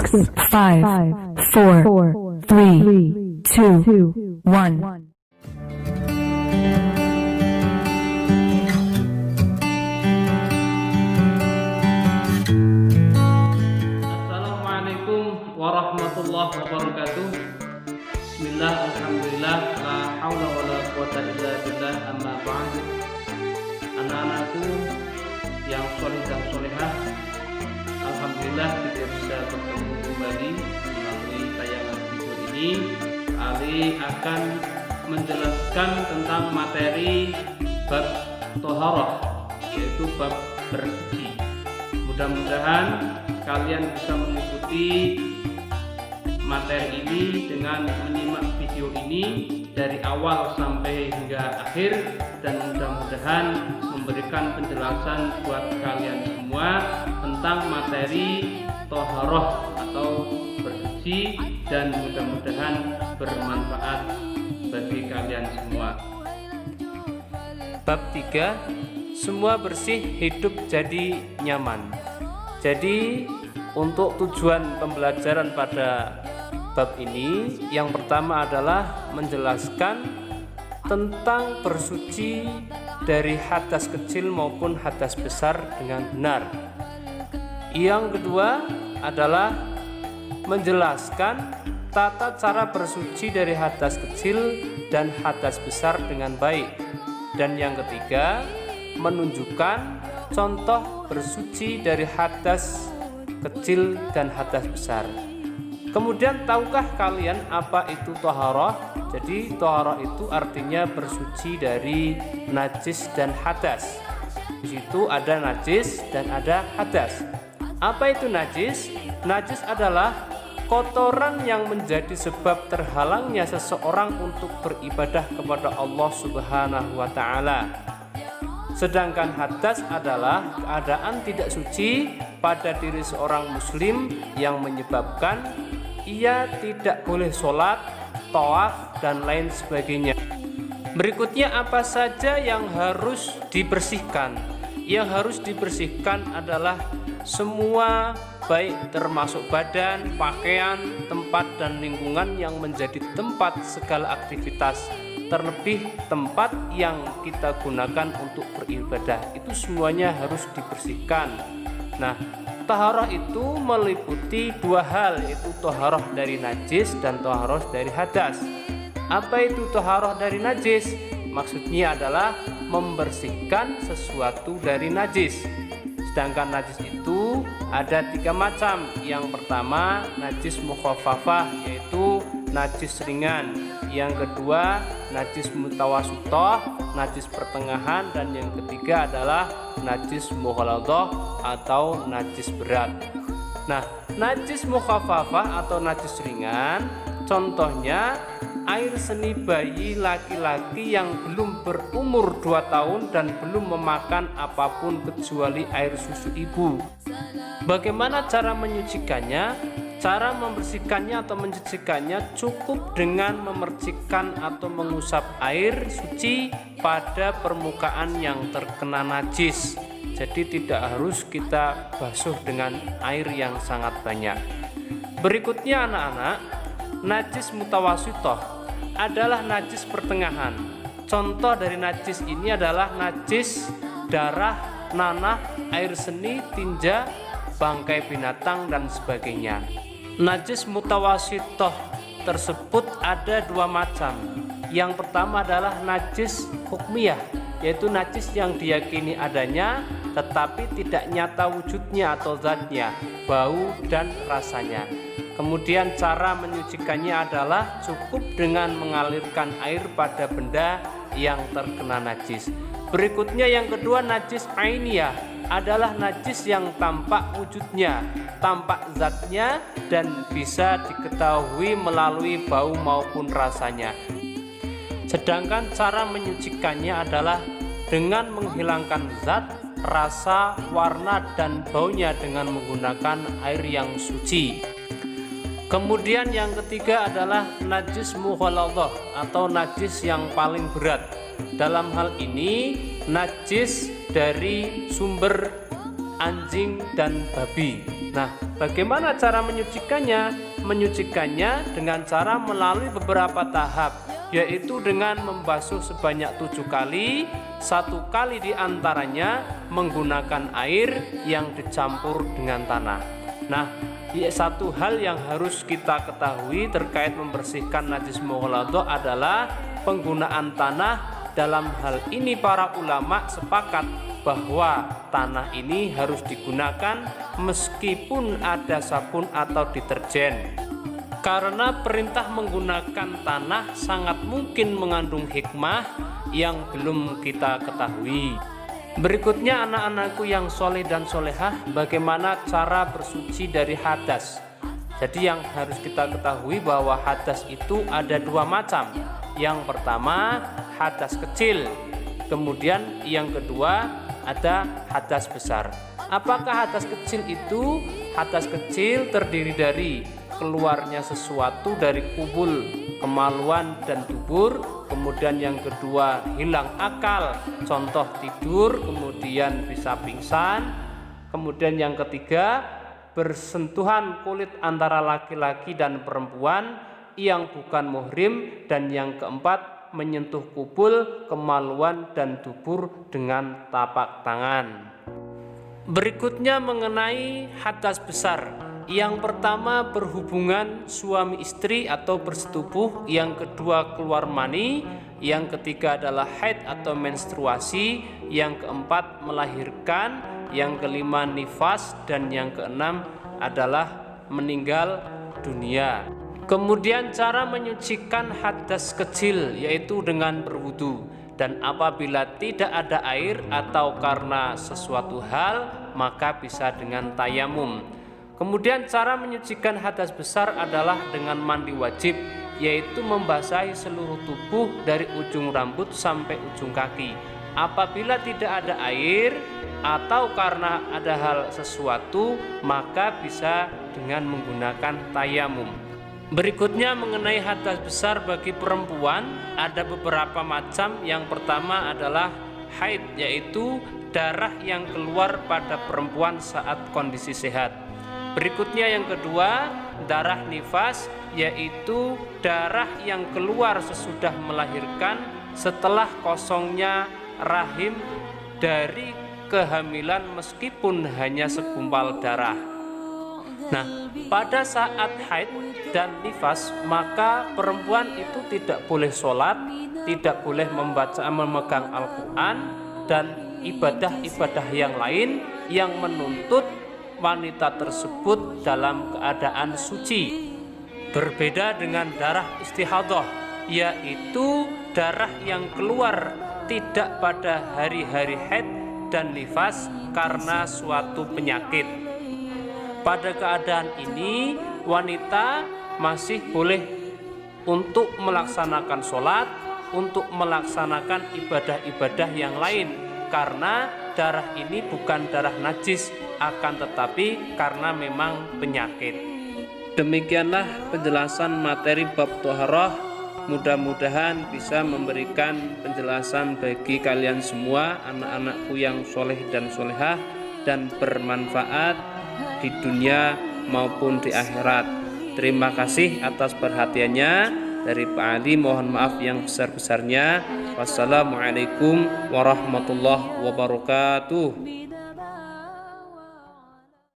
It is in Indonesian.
5, 4, 3, 2, 1. Assalamualaikum warahmatullahi wabarakatuh. Bismillah, alhamdulillah, la haula wa la quwata illa billah, amma ba'd. Anak-anakku yang soleh dan solehah, alhamdulillah kita bisa bertemu kembali melalui tayangan video ini. Ali akan menjelaskan tentang materi bab toharoh, yaitu bab bersuci. Mudah-mudahan kalian bisa mengikuti materi ini dengan menyimak video ini dari awal sampai hingga akhir, dan mudah-mudahan memberikan penjelasan buat kalian semua tentang materi toharoh atau bersuci, dan mudah-mudahan bermanfaat bagi kalian semua. Bab 3, semua bersih hidup jadi nyaman. Jadi untuk tujuan pembelajaran pada bab ini, yang pertama adalah menjelaskan tentang bersuci dari hadas kecil maupun hadas besar dengan benar. Yang kedua adalah menjelaskan tata cara bersuci dari hadas kecil dan hadas besar dengan baik. Dan yang ketiga, menunjukkan contoh bersuci dari hadas kecil dan hadas besar. Kemudian, tahukah kalian apa itu toharoh? Jadi toharoh itu artinya bersuci dari najis dan hadas. Di situ ada najis dan ada hadas. Apa itu najis? Najis adalah kotoran yang menjadi sebab terhalangnya seseorang untuk beribadah kepada Allah Subhanahu wa Ta'ala. Sedangkan hadas adalah keadaan tidak suci pada diri seorang muslim yang menyebabkan ia tidak boleh sholat, tawaf, dan lain sebagainya. Berikutnya, apa saja yang harus dibersihkan? Yang harus dibersihkan adalah semua, baik termasuk badan, pakaian, tempat, dan lingkungan yang menjadi tempat segala aktivitas, terlebih tempat yang kita gunakan untuk beribadah. Itu semuanya harus dibersihkan. Nah, taharah itu meliputi dua hal, yaitu taharah dari najis dan taharah dari hadas. Apa itu taharah dari najis? Maksudnya adalah membersihkan sesuatu dari najis. Sedangkan najis itu ada 3 macam. Yang pertama, najis mukhaffafah, yaitu najis ringan. Yang kedua, najis mutawasitoh, najis pertengahan. Dan yang ketiga adalah najis mughaladhah atau najis berat. Nah, najis mukhaffafah atau najis ringan, contohnya air seni bayi laki-laki yang belum berumur 2 tahun dan belum memakan apapun kecuali air susu ibu. Bagaimana cara menyucikannya? Cara membersihkannya atau mencucikannya cukup dengan memercikkan atau mengusap air suci pada permukaan yang terkena najis. Jadi tidak harus kita basuh dengan air yang sangat banyak. Berikutnya anak-anak, najis mutawasitoh adalah najis pertengahan. Contoh dari najis ini adalah najis darah, nanah, air seni, tinja, bangkai binatang, dan sebagainya. Najis mutawasitoh tersebut ada 2 macam. Yang pertama adalah najis hukmiyah, yaitu najis yang diyakini adanya tetapi tidak nyata wujudnya atau zatnya, bau dan rasanya. Kemudian cara menyucikannya adalah cukup dengan mengalirkan air pada benda yang terkena najis. Berikutnya yang kedua, najis ainiyah adalah najis yang tampak wujudnya, tampak zatnya, dan bisa diketahui melalui bau maupun rasanya. Sedangkan cara menyucikannya adalah dengan menghilangkan zat, rasa, warna, dan baunya dengan menggunakan air yang suci. Kemudian yang ketiga adalah najis mughaladhah atau najis yang paling berat. Dalam hal ini najis dari sumber anjing, dan babi. Nah, bagaimana cara menyucikannya? Menyucikannya dengan cara melalui beberapa tahap, yaitu dengan membasuh sebanyak 7 kali, 1 kali diantaranya menggunakan air yang dicampur dengan tanah. Nah, satu hal yang harus kita ketahui terkait membersihkan najis mughalladhah adalah penggunaan tanah. Dalam hal ini para ulama sepakat bahwa tanah ini harus digunakan meskipun ada sabun atau deterjen. Karena perintah menggunakan tanah sangat mungkin mengandung hikmah yang belum kita ketahui. Berikutnya anak-anakku yang soleh dan solehah, bagaimana cara bersuci dari hadas. Jadi yang harus kita ketahui bahwa hadas itu ada 2 macam. Yang pertama hadas kecil, kemudian yang kedua ada hadas besar. Apakah hadas kecil itu? Hadas kecil terdiri dari keluarnya sesuatu dari kubul, kemaluan, dan dubur. Kemudian yang kedua hilang akal, contoh tidur, kemudian bisa pingsan. Kemudian yang ketiga bersentuhan kulit antara laki-laki dan perempuan yang bukan muhrim. Dan yang keempat menyentuh kubul, kemaluan, dan dubur dengan tapak tangan. Berikutnya mengenai hadas besar. Yang pertama berhubungan suami istri atau bersetubuh, yang kedua keluar mani, yang ketiga adalah haid atau menstruasi, yang keempat melahirkan, yang kelima nifas, dan yang keenam adalah meninggal dunia. Kemudian cara menyucikan hadas kecil yaitu dengan berwudu, dan apabila tidak ada air atau karena sesuatu hal maka bisa dengan tayamum. Kemudian cara menyucikan hadas besar adalah dengan mandi wajib, yaitu membasahi seluruh tubuh dari ujung rambut sampai ujung kaki. Apabila tidak ada air atau karena ada hal sesuatu maka bisa dengan menggunakan tayamum. Berikutnya mengenai hadas besar bagi perempuan ada beberapa macam. Yang pertama adalah haid, yaitu darah yang keluar pada perempuan saat kondisi sehat. Berikutnya yang kedua darah nifas, yaitu darah yang keluar sesudah melahirkan setelah kosongnya rahim dari kehamilan meskipun hanya segumpal darah. Nah, pada saat haid dan nifas maka perempuan itu tidak boleh sholat, tidak boleh memegang Al-Quran dan ibadah-ibadah yang lain yang menuntut wanita tersebut dalam keadaan suci. Berbeda dengan darah istihadah, yaitu darah yang keluar tidak pada hari-hari haid dan nifas karena suatu penyakit. Pada keadaan ini wanita masih boleh untuk melaksanakan sholat, untuk melaksanakan ibadah-ibadah yang lain, karena darah ini bukan darah najis, akan tetapi karena memang penyakit. Demikianlah penjelasan materi bab thaharah. Mudah-mudahan bisa memberikan penjelasan bagi kalian semua, anak-anakku yang soleh dan solehah, dan bermanfaat di dunia maupun di akhirat. Terima kasih atas perhatiannya. Dari Pak Ali mohon maaf yang besar-besarnya. Wassalamualaikum warahmatullahi wabarakatuh.